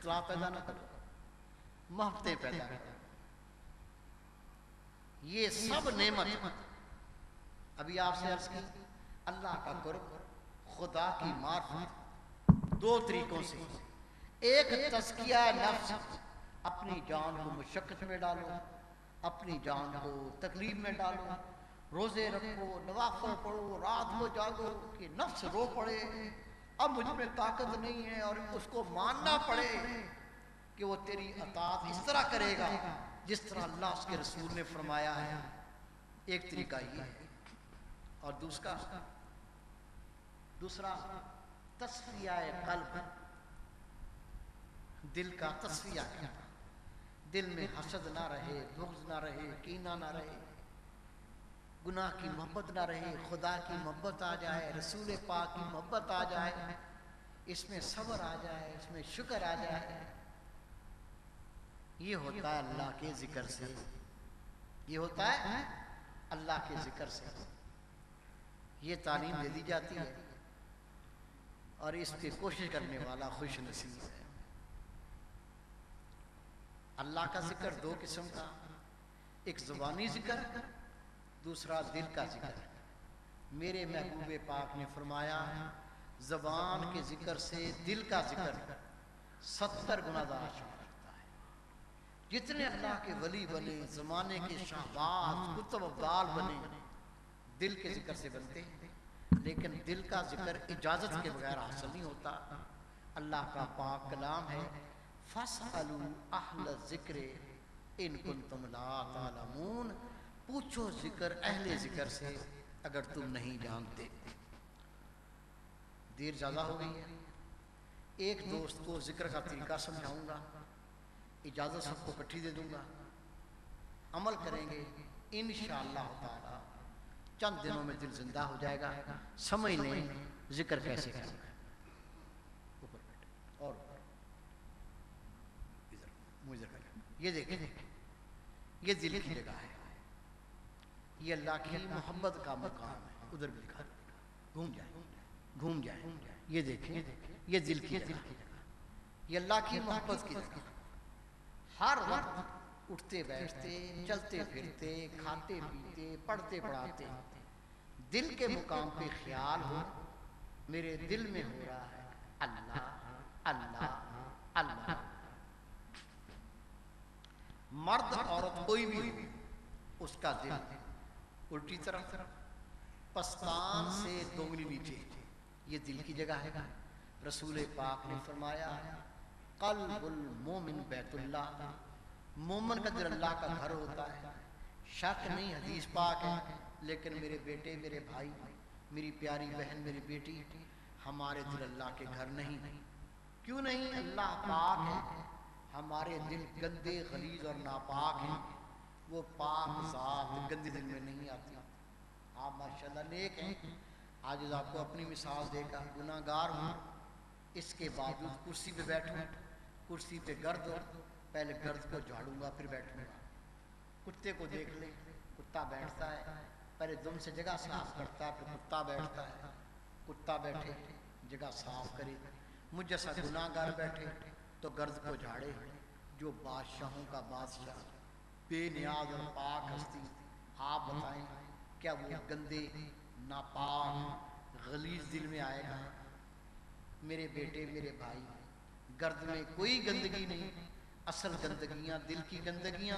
اختلاف پیدا نہ کرو، محبتیں پیدا کرو. یہ سب نعمت ابھی آپ سے عرض کی، اللہ کا قرب، خدا کی معرفت، دو طریقوں سے. ایک تزکیہ نفس، اپنی جان کو مشقت میں ڈالو، اپنی جان کو تکلیف میں ڈالو، روزے رکھو، نوافل پڑھو، رات کو جاگو کہ نفس رو پڑے اب مجھ میں طاقت نہیں ہے، اور اس کو ماننا پڑے کہ وہ تیری اطاعت اس طرح کرے گا جس طرح اللہ اس کے رسول نے فرمایا ہے. ایک طریقہ یہ ہے. اور دوسرا تصفیہ قلب، دل کا تصفیہ کرنا. دل میں حسد نہ رہے، بغض نہ رہے، کینہ نہ رہے، گناہ کی محبت نہ رہے، خدا کی محبت آ جائے، رسول پاک کی محبت آ جائے، اس میں صبر آ جائے، اس میں شکر آ جائے. یہ ہوتا ہے اللہ کے ذکر سے، یہ ہوتا ہے اللہ کے ذکر سے. یہ تعلیم دے دی جاتی ہے اور اس پہ کوشش کرنے والا خوش نصیب ہے. اللہ کا ذکر دو قسم کا، ایک زبانی ذکر، دوسرا دل کا ذکر. میرے محبوب پاک نے فرمایا زبان کے ذکر سے دل کا ذکر 70 گنا زیادہ شمار رکھتا ہے. جتنے اللہ کے ولی بنے، زمانے کے شہباز، کتب ابدال بنے، دل کے ذکر سے بنتے ہیں. لیکن دل کا ذکر اجازت کے بغیر حاصل نہیں ہوتا. اللہ کا پاک کلام ہے فَاسْأَلُوا أَهْلَ الذِّكْرِ إِن كُنتُمْ لَا تَعْلَمُونَ، پوچھو ذکر اہل ذکر سے اگر تم نہیں جانتے. دیر زیادہ ہو گئی ہے. ایک دوست کو ذکر کا طریقہ سمجھاؤں گا، اجازت سب کو کٹھی دے دوں گا، عمل کریں گے انشاءاللہ تعالی چند دنوں میں دل زندہ ہو جائے گا، سمجھ لیں ذکر کیسے کرنا ہے. اوپر بیٹھے اور یہ دیکھیں، یہ دل کی جگہ ہے، یہ اللہ کی محبت کا مقام ہے. ادھر بھی لکھا، گھوم جائیں. یہ دیکھیں، یہ دل کی جگہ ہے، یہ اللہ کی محبت کی جگہ. ہر وقت اٹھتے بیٹھتے، چلتے پھرتے، کھاتے پیتے، پڑھتے پڑھاتے دل کے مقام پہ خیال ہو میرے دل میں ہو رہا ہے اللہ اللہ اللہ. مرد عورت کوئی بھی ہو، اس کا دل الٹی طرف پستان سے 2 ملی نیچے، یہ دل کی جگہ ہے. رسول پاک نے فرمایا قلب المومن بیت اللہ، مومن کا دل اللہ کا گھر ہوتا ہے. شک نہیں، حدیث پاک ہے. لیکن میرے بیٹے، میرے بھائی، میری پیاری بہن، میری بیٹی، ہمارے دل اللہ کے گھر نہیں. کیوں نہیں؟ اللہ پاک ہے، ہمارے دل گندے، غلیظ اور ناپاک ہیں. وہ پاک ذات گندے دل میں نہیں آتی. آپ ماشاءاللہ نیک ہیں. آج آپ کو اپنی مثال دے کر گناہ گار ہوں، اس کے باوجود کرسی پہ بیٹھوں، کرسی پہ گرد ہو، پہلے گرد کو جھاڑوں گا پھر بیٹھوں گا. کتے کو دیکھ لیں، کتا بیٹھتا ہے پہلے دم سے جگہ صاف کرتا ہے، پھر کتا بیٹھتا ہے. کتا بیٹھے جگہ صاف کرے. مجھ جیسا گناہ گار بیٹھے تو گرد کو جھاڑے. جو بادشاہوں کا بادشاہ، بے نیاز اور پاک ہستی، آپ بتائیں کیا وہ گندے، ناپاک، غلیظ دل میں آئے گا؟ میرے بیٹے، میرے بھائی، گرد میں کوئی گندگی نہیں. اصل گندگیاں دل کی گندگیاں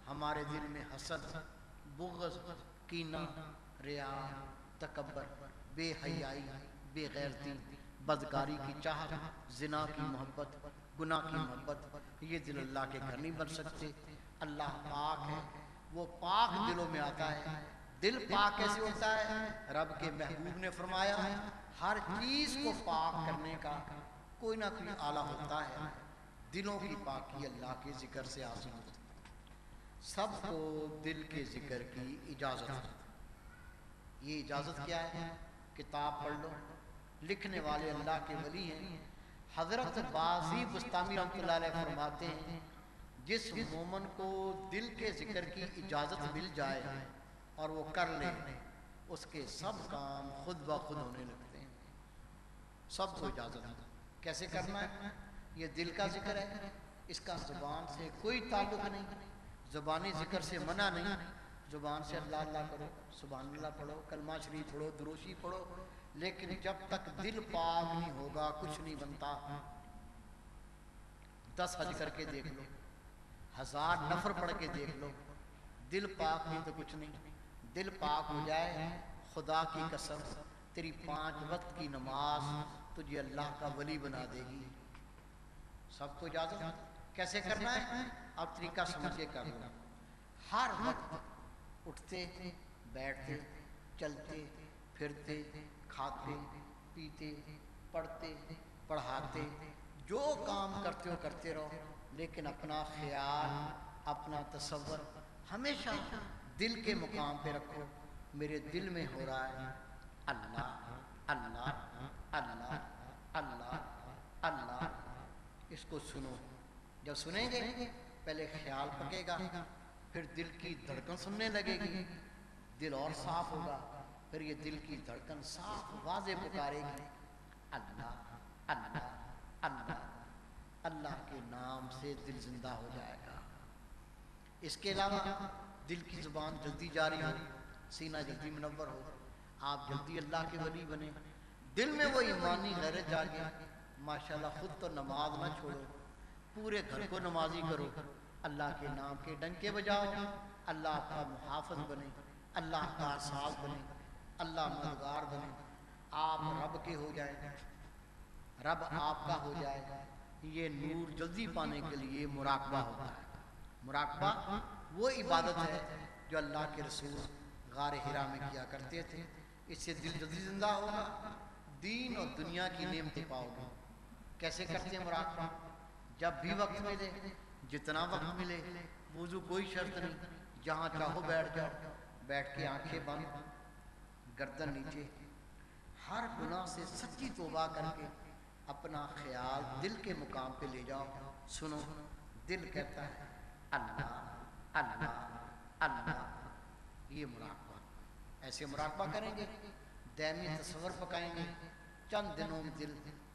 ہمارے دل میں حسد، بغض، کینہ، ریا، تکبر، بے حیائی، بے غیرتی، بدکاری کی چاہت، زنا کی محبت، گناہ کی محبت. یہ دل اللہ کے گھر نہیں بن سکتے. اللہ پاک ہے، وہ پاک دلوں میں آتا ہے. دل پاک کیسے ہوتا ہے؟ رب کے محبوب نے فرمایا ہر چیز کو پاک کرنے کا کوئی نہ کوئی آلہ ہوتا ہے. دلوں کی پاکی اللہ کے ذکر سے حاصل ہوتی ہے. سب کو دل کے ذکر کی اجازت ہے. یہ اجازت کیا ہے؟ کتاب پڑھ لو. لکھنے والے اللہ کے ولی ہیں. حضرت بازی بستامی رحمۃ اللہ علیہ فرماتے ہیں جس مومن کو دل کے ذکر کی اجازت مل جائے اور وہ کر لے، اس کے سب کام خود بخود ہونے لگتے ہیں. سب کو اجازت ہے. کیسے کرنا ہے؟ یہ دل کا ذکر ہے، اس کا زبان سے کوئی تعلق نہیں، زبانی ذکر سے منع نہیں، زبان سے اللہ اللہ کرو، سبحان اللہ پڑھو، کلمہ شریف پڑھو، دروشی پڑھو، لیکن جب تک دل پاک نہیں ہوگا کچھ نہیں بنتا۔ 10 حج کر کے دیکھ لو، 1000 نفر پڑھ کے دیکھ لو، دل پاک نہیں تو کچھ نہیں۔ دل پاک ہو جائے، خدا کی قسم تیری 5 وقت کی نماز تجھے اللہ کا ولی بنا دے گی۔ سب کو اجازت کیسے کرنا ہے؟ اب طریقہ سمجھ کے کر لو۔ ہر وقت اٹھتے بیٹھتے چلتے پھرتے کھاتے پیتے پڑھتے پڑھاتے جو کام کرتے ہو کرتے رہو، لیکن اپنا خیال اپنا تصور ہمیشہ دل کے مقام پہ رکھو۔ میرے دل میں ہو رہا ہے اللہ اللہ اللہ اللہ اللہ، اس کو سنو۔ جب سنیں گے پہلے خیال پکے گا، پھر دل کی دھڑکن سننے لگے گی، دل اور صاف ہوگا، پھر یہ دل کی دھڑکن صاف واضح پکارے گی اللہ اللہ اللہ۔ اللہ کے نام سے دل زندہ ہو جائے گا۔ اس کے علاوہ دل کی زبان جلدی جاری ہو، سینہ جلدی منور ہو، آپ جلدی اللہ کے ولی بنے، دل میں وہ ایمانی غیرت جاگے، ماشاءاللہ خود تو نماز نہ چھوڑو، پورے گھر کو نمازی کرو، اللہ کے نام کے ڈنکے بجاؤ، اللہ آپ کا محافظ بنے، اللہ کا ساز بنے، اللہ مددگار بنے، آپ رب کے ہو جائیں، رب آپ کا ہو جائے۔ یہ نور جلدی پانے کے لیے مراقبہ ہوتا ہے۔ مراقبہ وہ عبادت ہے جو اللہ کے رسول غار حرا میں کیا کرتے تھے، اس سے دل جلدی زندہ ہوگا، دین اور دنیا کی نعمتیں پاؤ گے۔ کیسے کرتے ہیں مراقبہ؟ جب بھی وقت ملے، جتنا وقت ملے، وضو کوئی شرط نہیں، جہاں چاہو بیٹھ جاؤ، بیٹھ کے آنکھیں بند، گردن نیچے، ہر گناہ سے سچی توبہ کر کے اپنا خیال دل کے مقام پہ لے جاؤ۔ سنو، دل کہتا ہے اللہ اللہ اللہ، یہ مراقبہ۔ ایسے مراقبہ کریں گے، دائمی تصور پکائیں گے، چند دنوں میں دل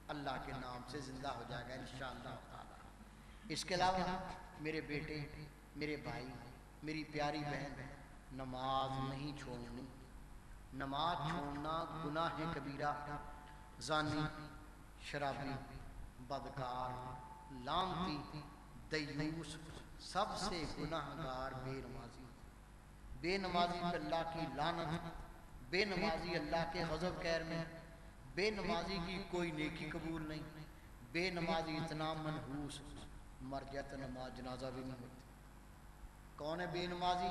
اللہ کے نام سے زندہ ہو جائے گا انشاءاللہ تعالی۔ اس کے علاوہ میرے بیٹے، میرے بھائی، میری پیاری بہن، نماز نہیں چھوڑنی۔ نماز چھوڑنا گناہ کبیرہ، زانی، شرابی، بدکار، لعنتی، دیوس، سب سے گناہ گار بے نمازی۔ بے نمازی پہ اللہ کی لعنت، بے نمازی اللہ کے غضب خیر میں، بے نمازی کی کوئی نیکی قبول نہیں، بے نمازی اتنا منحوس، مر جائے تو نماز جنازہ بھی نہیں ہوتی۔ کون ہے بے نمازی؟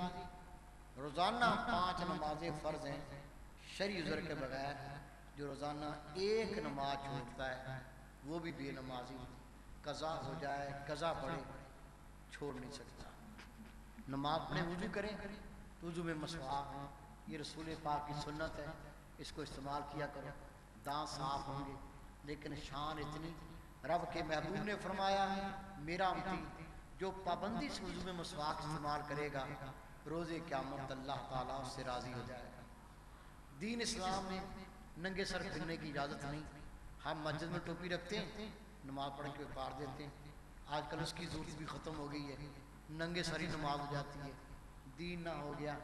روزانہ 5 نمازیں فرض ہیں شرعی عذر کے بغیر، جو روزانہ 1 نماز چھوڑتا ہے وہ بھی بے نمازی، قضا ہو جائے قضا پڑے چھوڑ نہیں سکتا۔ نماز پڑھیں، وضو کریں تو وضو میں مسواک، یہ رسول پاک کی سنت ہے، اس کو استعمال کیا کرو، دانت صاف ہوں گے۔ لیکن شان اتنی، رب کے محبوب نے فرمایا میرا امتی جو پابندی سے وضو میں مسواک استعمال کرے گا، روز قیامت اللہ تعالیٰ اس سے راضی ہو جائے گا۔ دین اسلام میں ننگے سر پھرنے کی اجازت نہیں۔ ہم مسجد میں ٹوپی رکھتے ہیں، نماز پڑھ کے اتار دیتے ہیں، آج کل اس کی ضرورت بھی ختم ہو گئی ہے، ننگے سر ہی نماز ہو جاتی ہے، دین نہ ہو گیا،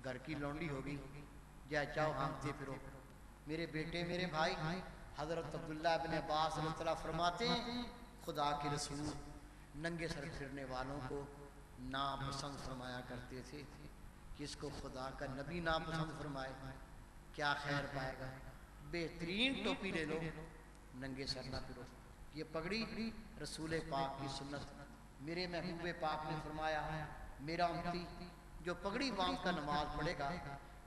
گھر کی لونڈی ہو گئی، جائے چاہو ہانکتے پھرو۔ میرے بیٹے، میرے بھائی، حضرت عبداللہ بن عباس رضی اللہ فرماتے ہیں خدا کے رسول ننگے سر پھرنے والوں کو ناپسند فرمایا کرتے تھے، جس کو خدا کا نبی ناپسند فرمائے کیا خیر پائے گا؟ بہترین ٹوپی لے لو، ننگے سر نہ پھرو۔ یہ پگڑی رسول پاک کی سنت، میرے محبوب پاک نے فرمایا میرا امتی جو پگڑی باندھ کر نماز پڑھے گا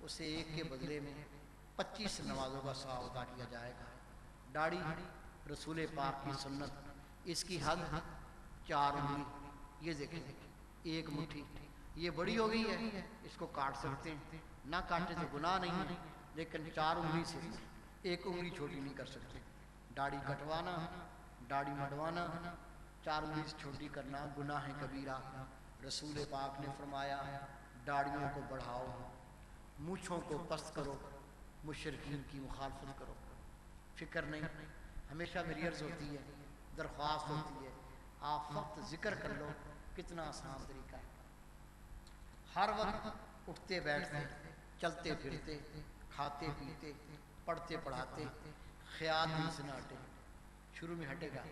اسے 1 کے بدلے میں 25 نمازوں کا ثواب عطا کیا جائے گا۔ داڑھی رسول پاک کی سنت، اس کی حد 4 انگلی، یہ دیکھیں 1 مٹھی، یہ بڑی ہو گئی ہے، اس کو کاٹ سکتے ہیں، نہ کاٹے تو گناہ نہیں ہے، لیکن 4 انگلی سے 1 انگلی چھوٹی نہیں کر سکتے۔ داڑھی کٹوانا، داڑھی مڈوانا، 4 انگلی سے چھوٹی کرنا گناہ کبیرہ۔ رسول پاک نے فرمایا داڑھیوں کو بڑھاؤ، مونچھوں کو پست کرو، مشرکین کی مخالفت کرو۔ فکر نہیں، ہمیشہ میری عرض ہوتی ہے درخواست ہوتی ہے، آپ وقت ذکر کر لو، کتنا آسان طریقہ ہے۔ ہر وقت اٹھتے بیٹھتے، چلتے پھرتے، کھاتے پیتے، پڑھتے پڑھاتے، خیال دل سے نہ ہٹے۔ شروع میں ہٹے گا،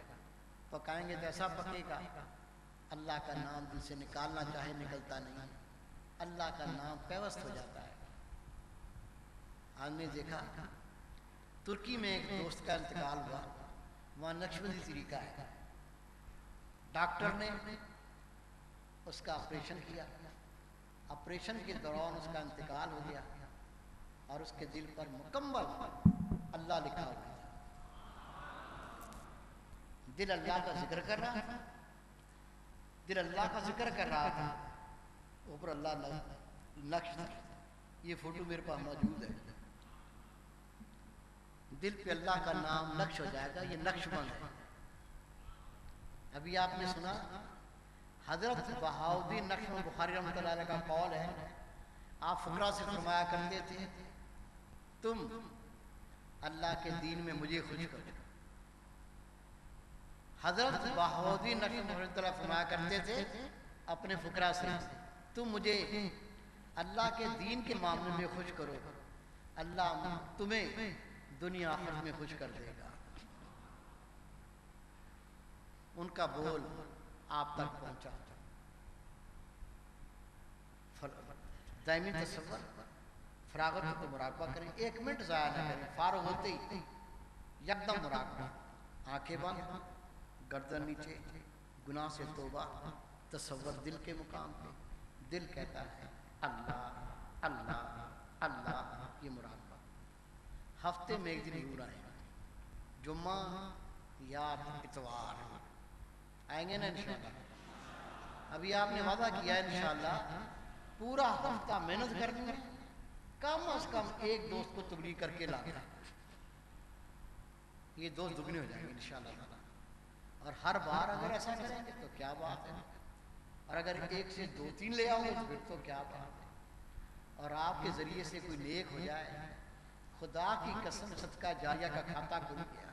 پکائیں گے تو ایسا پکے گا، اللہ کا نام دل سے نکالنا چاہے نکلتا نہیں، اللہ کا نام پیوست ہو جاتا ہے۔ آج نے دیکھا ترکی میں ایک دوست کا انتقال ہوا، وہاں نقشبندی طریقہ ہے، ڈاکٹر نے اس کا آپریشن کیا، آپریشن کے دوران اس کا انتقال ہو گیا اور اس کے دل پر مکمل اللہ لکھا ہوا تھا۔ دل اللہ کا ذکر کر رہا تھا، دل اللہ کا ذکر کر رہا تھا، اوپر اللہ نقش تھا۔ یہ فوٹو میرے پاس موجود ہے۔ دل پہ اللہ کا نام نقش ہو جائے گا، یہ نقش بند ہے۔ ابھی آپ نے سنا حضرت بہاؤالدین نقش بخاری رحمۃ اللہ علیہ کا قول ہے، آپ فقرہ سے فرمایا کرتے تھے تم اللہ کے دین میں مجھے خوش کرو۔ حضرت بہاؤالدین نقش بخاری رحمۃ اللہ فرمایا کرتے تھے اپنے فقرہ سے، تم مجھے اللہ کے دین کے معاملے میں خوش کرو، اللہ تمہیں دنیا آخرت میں خوش کر دے گا۔ ان کا بول آپ تک پہنچا۔ دائمی تصور، فراغت کو مراقبہ کریں، 1 منٹ ضائع نہ کریں، فارغ ہوتے ہی یکدم مراقبہ، آنکھیں بند، گردن نیچے، گناہ سے توبہ، تصور دل کے مقام پہ، دل کہتا ہے اللہ اللہ اللہ، یہ مراقبہ۔ ہفتے میں 1 دن ضرور آئیں، جمعہ یا اتوار آئیں گے نا انشاءاللہ۔ ابھی آپ نے وعدہ کیا ہے انشاءاللہ پورا ہفتہ محنت کرنی ہے، کم از کم 1 دوست کو تبلیغ کر کے لانا، یہ دوست دگنے ہو جائیں گے انشاءاللہ۔ اور ہر بار اگر ایسا کریں گے تو کیا بات ہے، اور اگر 1 سے 2 3 لے آؤ گے تو پھر تو کیا بات ہے۔ اور آپ کے ذریعے سے کوئی نیک ہو جائے، خدا کی قسم صدقہ جاریہ کا کھاتا کھل گیا۔